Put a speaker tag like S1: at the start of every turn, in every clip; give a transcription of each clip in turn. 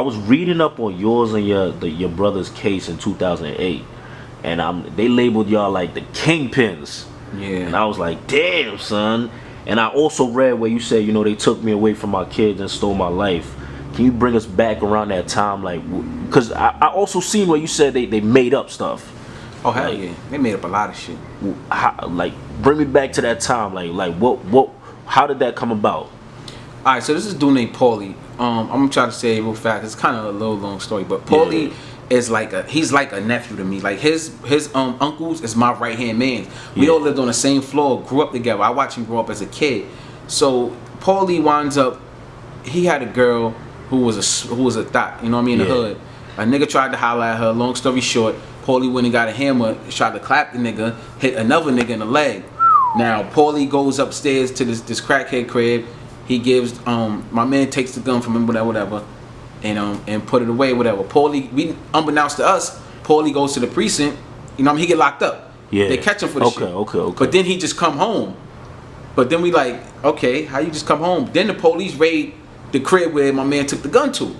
S1: was reading up on yours and your brother's case in 2008, and they labeled y'all like the kingpins.
S2: Yeah.
S1: And I was like, damn, son. And I also read where you said, they took me away from my kids and stole my life. Can you bring us back around that time, like, because I also seen where you said they made up stuff.
S2: Oh hell yeah, they made up a lot of shit.
S1: Like, bring me back to that time. Like what? How did that come about?
S2: All right, so this is a dude named Paulie. I'm gonna try to say it real fast. It's kind of a little long story, but Paulie is he's like a nephew to me. Like his uncles is my right hand man. We all lived on the same floor, grew up together. I watched him grow up as a kid. So Paulie winds up, he had a girl who was a thot, you know what I mean, in the hood. A nigga tried to holler at her. Long story short, Paulie went and got a hammer, tried to clap the nigga, hit another nigga in the leg. Now Paulie goes upstairs to this crackhead crib. He gives my man takes the gun from him, whatever, and put it away, whatever. Paulie, unbeknownst to us, Paulie goes to the precinct. You know what I mean? He get locked up.
S1: Yeah.
S2: They catch him for the shit. Okay. But then he just come home. But then we like, okay, how you just come home? Then the police raid the crib where my man took the gun to.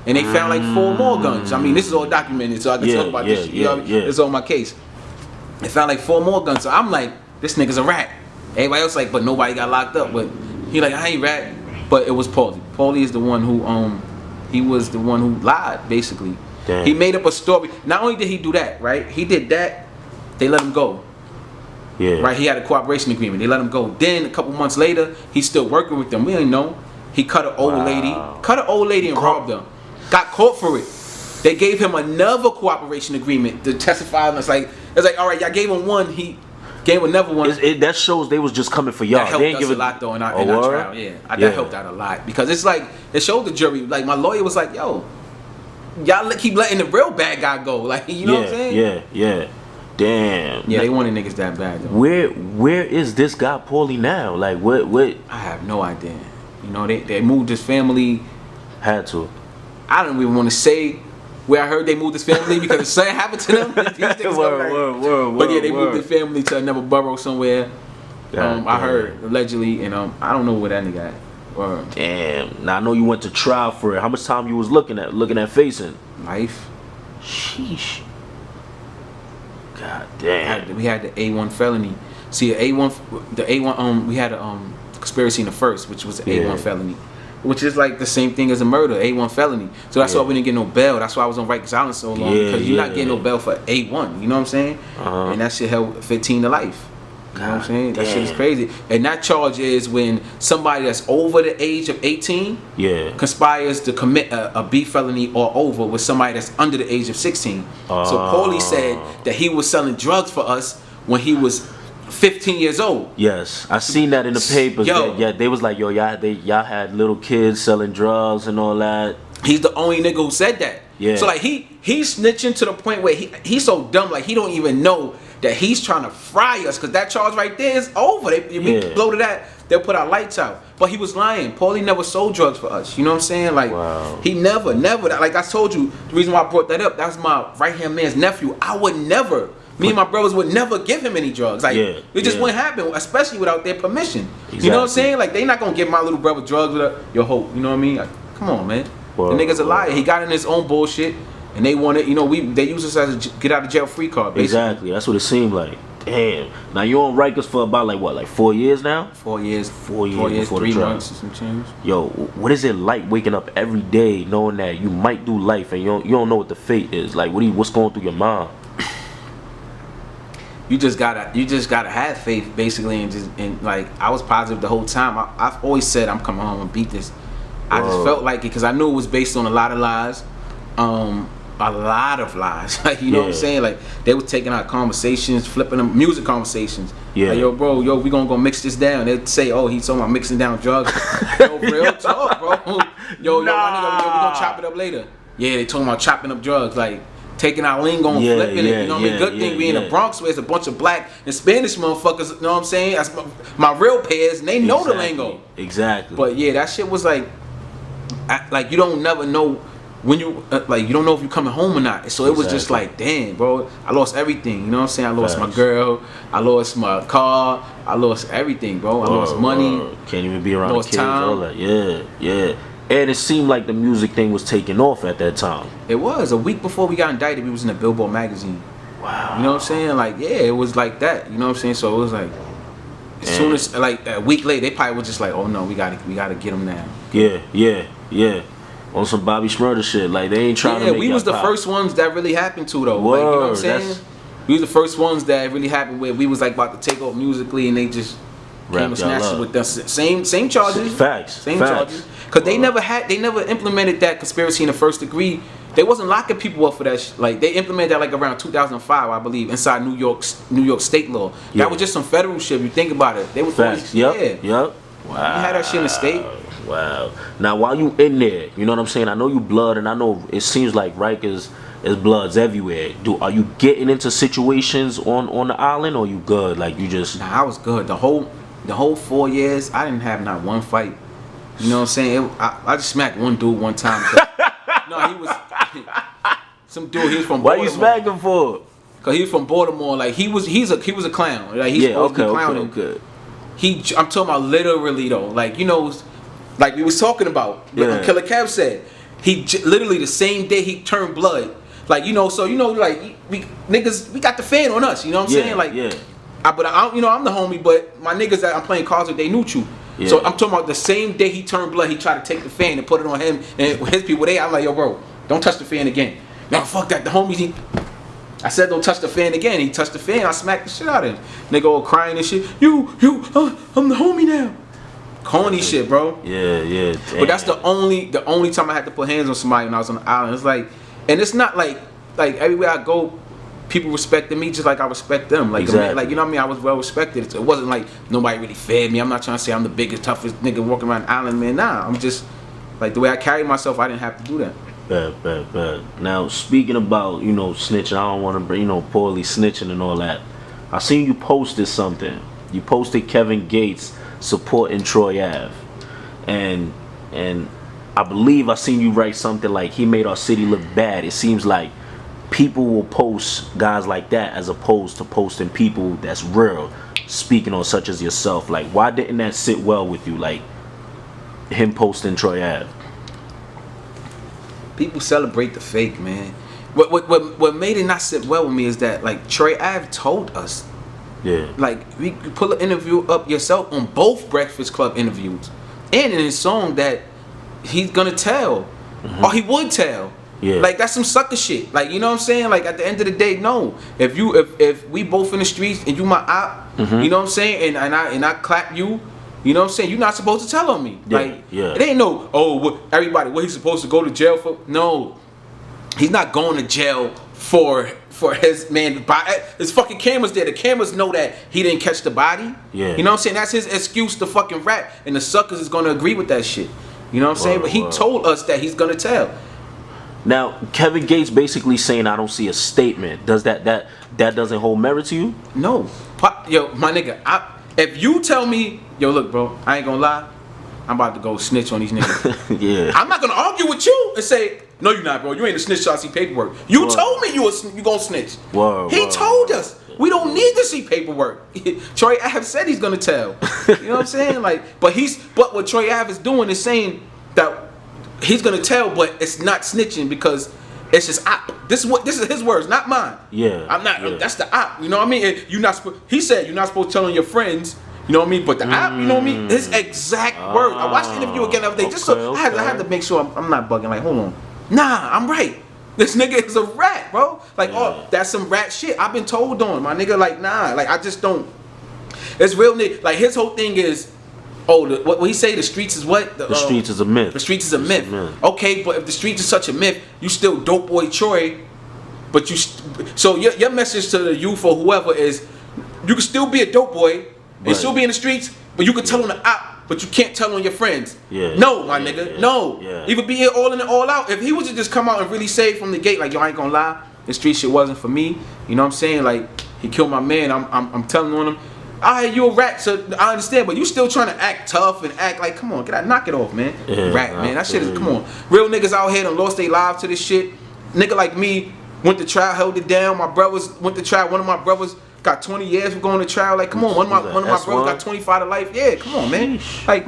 S2: And they found like 4 more guns. I mean, this is all documented, so I can talk about this shit. It's on my case. They found like 4 more guns. So I'm like, this nigga's a rat. Everybody else like, but nobody got locked up. But he like, I ain't rat. But it was Paulie. Paulie is the one who he was the one who lied, basically.
S1: Damn.
S2: He made up a story. Not only did he do that, right? He did that, they let him go.
S1: Yeah.
S2: Right, he had a cooperation agreement. They let him go. Then a couple months later, he's still working with them. We didn't know. He cut an old lady and robbed her. Got caught for it. They gave him another cooperation agreement to testify. It's like, all right, y'all gave him one. He gave another one.
S1: That shows they was just coming for y'all.
S2: That helped
S1: they
S2: us a lot though in our trial. Yeah, that helped out a lot because it's like it showed the jury. Like my lawyer was like, "Yo, y'all keep letting the real bad guy go." Like you know what I'm saying?
S1: Yeah. Damn.
S2: Yeah, they wanted niggas that bad though.
S1: Where is this guy Paulie now? Like what?
S2: I have no idea. You know, they moved his family.
S1: Had to.
S2: I don't even want to say where I heard they moved his family because something happened to them. But yeah, they moved his family to another borough somewhere. I heard allegedly, and I don't know where that nigga at.
S1: Damn. Now I know you went to trial for it. How much time you was looking at facing?
S2: Life.
S1: Sheesh. God damn.
S2: We had the A1 felony. See, we had a conspiracy in the first, which was the A1 felony, which is like the same thing as a murder, A1 felony. So that's why we didn't get no bail. That's why I was on Rikers Island so long because you're not getting no bail for A1. You know what I'm saying? And that shit held 15 to life. You know what I'm saying? That shit is crazy. And that charge is when somebody that's over the age of 18 conspires to commit a B felony or over with somebody that's under the age of 16. So Paulie said that he was selling drugs for us when he was 15 years old.
S1: Yes, I seen that in the papers. They was like, y'all had little kids selling drugs and all that.
S2: He's the only nigga who said that. Yeah. So like he's snitching to the point where he's so dumb, like he don't even know that he's trying to fry us because that charge right there is over. We blow to that, they'll put our lights out. But he was lying. Paulie never sold drugs for us. You know what I'm saying? Like he never. Like I told you, the reason why I brought that up, that's my right hand man's nephew. I would never. Me and my brothers would never give him any drugs. Like it just wouldn't happen, especially without their permission. Exactly. You know what I'm saying? Like they not gonna give my little brother drugs without your hope. You know what I mean? Like, come on, man. The nigga's a liar. He got in his own bullshit, and they wanted, they use us as a get out of jail free card. Basically.
S1: Exactly. That's what it seemed like. Damn. Now you on Rikers for about like 4 years now?
S2: 4 years.
S1: 4 years.
S2: 3 months or some change.
S1: Yo, what is it like waking up every day knowing that you might do life and you don't know what the fate is? Like what's going through your mind?
S2: You just gotta have faith, basically, and like I was positive the whole time. I've always said I'm coming home and beat this. I just felt like it because I knew it was based on a lot of lies, like you know what I'm saying. Like they were taking our conversations, flipping them, music conversations. Like, yo, bro, we gonna go mix this down. They'd say, oh, he's talking about mixing down drugs. Yo, real talk, bro. Yo, my nigga, we gonna chop it up later. Yeah, they talking about chopping up drugs, like taking our lingo and flipping it. You know what I mean? Good thing we in the Bronx where it's a bunch of black and Spanish motherfuckers. You know what I'm saying? That's my real pairs, and they know the lingo.
S1: Exactly.
S2: But yeah, that shit was like you don't never know when you like you don't know if you're coming home or not. So it was just like, damn, bro, I lost everything. You know what I'm saying? I lost my girl, I lost my car, I lost everything, bro. I lost money.
S1: Can't even be around the kids. All that. Yeah. And it seemed like the music thing was taking off at that time.
S2: It was. A week before we got indicted, we was in the Billboard magazine.
S1: Wow.
S2: You know what I'm saying? Like, yeah, it was like that. You know what I'm saying? So it was like, as soon as, like, a week later, they probably was just like, oh no, we gotta get them now.
S1: Yeah. On some Bobby Shmurda shit. Like, they ain't trying to make
S2: we was the
S1: pop.
S2: first ones that really happened to, though.
S1: Word,
S2: like, you know what I'm saying? We was the first ones that really happened where we was like about to take off musically, and they just came and snatched it with us. Same charges.
S1: Facts.
S2: Charges. Because they never implemented that conspiracy in the first degree. They wasn't locking people up for that. Like, they implemented that like around 2005, I believe, inside New York state law.
S1: Yeah.
S2: That was just some federal shit. If you think about it, they was
S1: facts.
S2: Yep.
S1: Wow.
S2: You had that shit in the state.
S1: Wow. Now, while you in there, you know what I'm saying? I know you blood, and I know it seems like Rikers is bloods everywhere. Are you getting into situations on the island, or you good? Like, you just...
S2: Nah, I was good. The whole 4 years, I didn't have not one fight. You know what I'm saying? I just smacked one dude one time. No, he was some dude. He was from Baltimore.
S1: Why you smack him for?
S2: Cause he was from Baltimore. Like, he was a clown. Like, he's supposed to be clowning.
S1: Okay.
S2: I'm talking about literally though. Like, you know, like we was talking about. Yeah. Killer Kev said he literally the same day he turned blood. Like, you know, so you know, like we got the fan on us. You know what I'm saying? Like, but I'm the homie. But my niggas that I'm playing cards with, they neutral. Yeah. So I'm talking about the same day he turned blood, he tried to take the fan and put it on him and his people. I'm like, yo, bro, don't touch the fan again. Nah, fuck that. The homies, I said don't touch the fan again. He touched the fan. I smacked the shit out of him. Nigga all crying and shit. I'm the homie now. Corny shit, bro.
S1: Yeah. Damn.
S2: But that's the only time I had to put hands on somebody when I was on the island. It's like, and it's not like everywhere I go, people respected me just like I respect them. Like,
S1: exactly.
S2: Like, you know what I mean? I was well respected. It wasn't like nobody really fed me. I'm not trying to say I'm the biggest, toughest nigga walking around the island, man. Nah, I'm just like the way I carry myself. I didn't have to do that.
S1: Bad. Now, speaking about, you know, snitching, I don't want to bring, you know, poorly snitching and all that. I seen you posted something. You posted Kevin Gates supporting Troy Ave, and I believe I seen you write something like he made our city look bad. It seems like people will post guys like that as opposed to posting people that's real, speaking on such as yourself. Like, why didn't that sit well with you? Like him posting Troy Ave.
S2: People celebrate the fake, man. What made it not sit well with me is that, like, Troy Ave told us.
S1: Yeah.
S2: Like, we pull an interview up yourself on both Breakfast Club interviews, and in his song that he's gonna tell, or he would tell.
S1: Yeah.
S2: Like, that's some sucker shit. Like, you know what I'm saying? Like, at the end of the day, no. If we both in the streets and you my op, you know what I'm saying? And I clap you. You know what I'm saying? You're not supposed to tell on me. It ain't no, everybody, what he's supposed to go to jail for? No. He's not going to jail for his man. His fucking cameras there. The cameras know that he didn't catch the body.
S1: Yeah.
S2: You know what I'm saying? That's his excuse to fucking rap. And the suckers is going to agree with that shit. You know what I'm saying? But he told us that he's going to tell.
S1: Now, Kevin Gates basically saying I don't see a statement. Does that doesn't hold merit to you?
S2: No. Yo, my nigga, if you tell me, yo, look, bro, I ain't gonna lie, I'm about to go snitch on these niggas.
S1: Yeah.
S2: I'm not gonna argue with you and say, no, you're not, bro. You ain't a snitch till I see paperwork. You told me you gonna snitch. He told us. We don't need to see paperwork. Troy Ave said he's gonna tell. You know what I'm saying? Like, but what Troy Ave is doing is saying that he's gonna tell, but it's not snitching because it's just op. This is his words, not mine.
S1: Yeah.
S2: I'm not. Yeah. That's the op. You know what I mean? He said you're not supposed to tell on your friends. You know what I mean? But the op, you know what I mean? His exact words. I watched the interview again the other day, just so I had to make sure I'm not bugging. Like, hold on. Nah, I'm right. This nigga is a rat, bro. Like, oh, that's some rat shit. I've been told on, my nigga. Like, nah. Like, I just don't. It's real nigga. Like, his whole thing is, what he say? The streets is what?
S1: The streets is a myth.
S2: The streets is a myth. Okay, but if the streets is such a myth, you still dope boy Troy. But so your message to the youth or whoever is, you can still be a dope boy and still be in the streets, but you can tell on the op, but you can't tell on your friends.
S1: Yeah.
S2: No, my nigga.
S1: Yeah.
S2: No.
S1: Yeah.
S2: He would be all in and all out. If he was to just come out and really say from the gate, like, yo, I ain't gonna lie, the street shit wasn't for me. You know what I'm saying? Like, he killed my man. I'm telling on him. Alright, you a rat, so I understand, but you still trying to act tough and act like, come on, knock it off, man.
S1: Yeah,
S2: Rat, man. That shit is, come on. Real niggas out here done lost their lives to this shit. Nigga like me went to trial, held it down. My brothers went to trial. One of my brothers got 20 years for going to trial. Like, come on, one of my brothers got 25 to life. Yeah, come on, man. Like,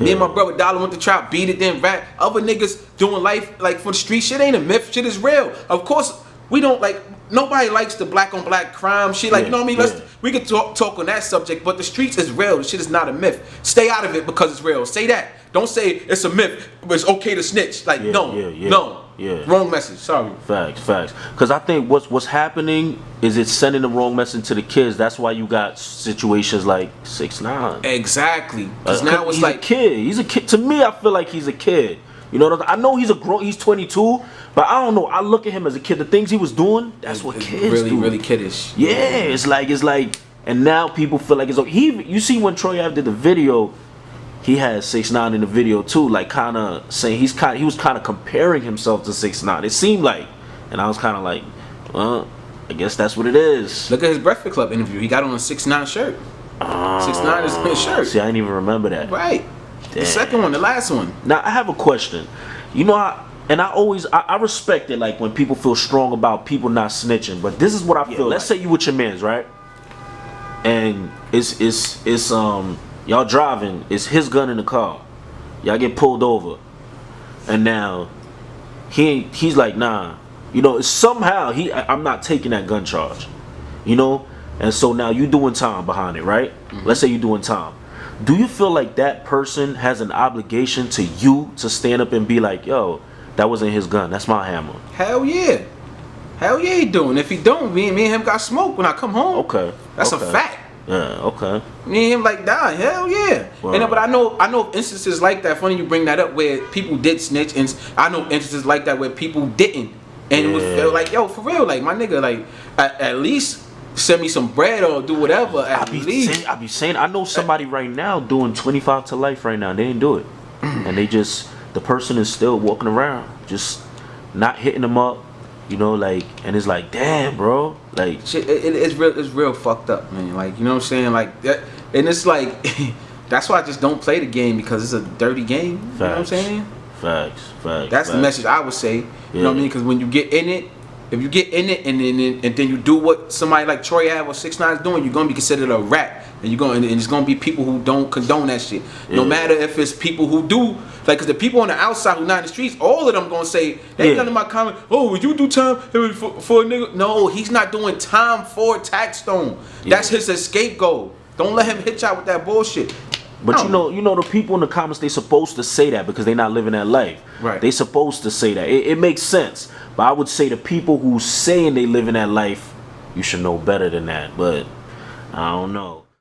S2: Me and my brother Dollar went to trap, beat it, then rap. Other niggas doing life like for the street. Shit ain't a myth. Shit is real. Of course, we don't like. Nobody likes the black on black crime shit. Like, you know what I mean? We could talk on that subject, but the streets is real. The shit is not a myth. Stay out of it because it's real. Say that. Don't say it's a myth, but it's okay to snitch. Like, no. Wrong message. Sorry.
S1: Facts. Because I think what's happening is it's sending the wrong message to the kids. That's why you got situations like 6ix9ine.
S2: Exactly. Because now it's
S1: he's
S2: like
S1: a kid. He's a kid. To me, I feel like he's a kid. You know what I know he's he's 22, but I don't know. I look at him as a kid. The things he was doing, that's what kids do.
S2: Really kiddish.
S1: Yeah, it's like, and now people feel like it's okay. You see when Troy Ave did the video, he had 6ix9ine in the video too, like kind of saying he was kind of comparing himself to 6ix9ine. It seemed like, and I was kind of like, well, I guess that's what it is.
S2: Look at his Breakfast Club interview. He got on a 6ix9ine shirt. 6ix9ine is his shirt.
S1: See, I didn't even remember that.
S2: Right. Damn. The second one, the last one.
S1: Now I have a question. You know, I respect it, like when people feel strong about people not snitching. But this is what I feel. Let's say you with your mans, right? And it's y'all driving. It's his gun in the car. Y'all get pulled over, and now he's like, nah. You know, somehow I'm not taking that gun charge. You know, and so now you doing time behind it, right? Mm-hmm. Let's say you doing time. Do you feel like that person has an obligation to you to stand up and be like, yo, that wasn't his gun, that's my hammer?
S2: Hell yeah. Hell yeah he doing. If he don't, me and him got smoked when I come home.
S1: Okay.
S2: That's a fact.
S1: Yeah, okay.
S2: Me and him like, nah, hell yeah. Wow. And but I know instances like that, funny you bring that up, where people did snitch, and I know instances like that where people didn't. And it was feel like, yo, for real, like my nigga, like at least send me some bread or do whatever. I
S1: be saying, I know somebody right now doing 25 to life right now. They didn't do it, and the person is still walking around, just not hitting them up, you know, like, and it's like, damn, bro, like,
S2: shit, it's real fucked up, man. Like, you know what I'm saying, like that, and it's like, that's why I just don't play the game, because it's a dirty game. Facts. You know what I'm saying?
S1: Facts.
S2: That's the message I would say. You know what I mean? Because when you get in it. If you get in it and then you do what somebody like Troy Ave or 6ix9ine is doing, you're gonna be considered a rat, and it's gonna be people who don't condone that shit. No matter if it's people who do, like, cause the people on the outside who not in the streets, all of them gonna say, they ain't none of my comment. Oh, would you do time for a nigga? No, he's not doing time for Taxstone. That's his escape goal. Don't let him hit y'all with that bullshit.
S1: But you know the people in the comments, they supposed to say that because they not living that life.
S2: Right.
S1: They supposed to say that. It makes sense. But I would say the people who saying they live in that life, you should know better than that. But I don't know.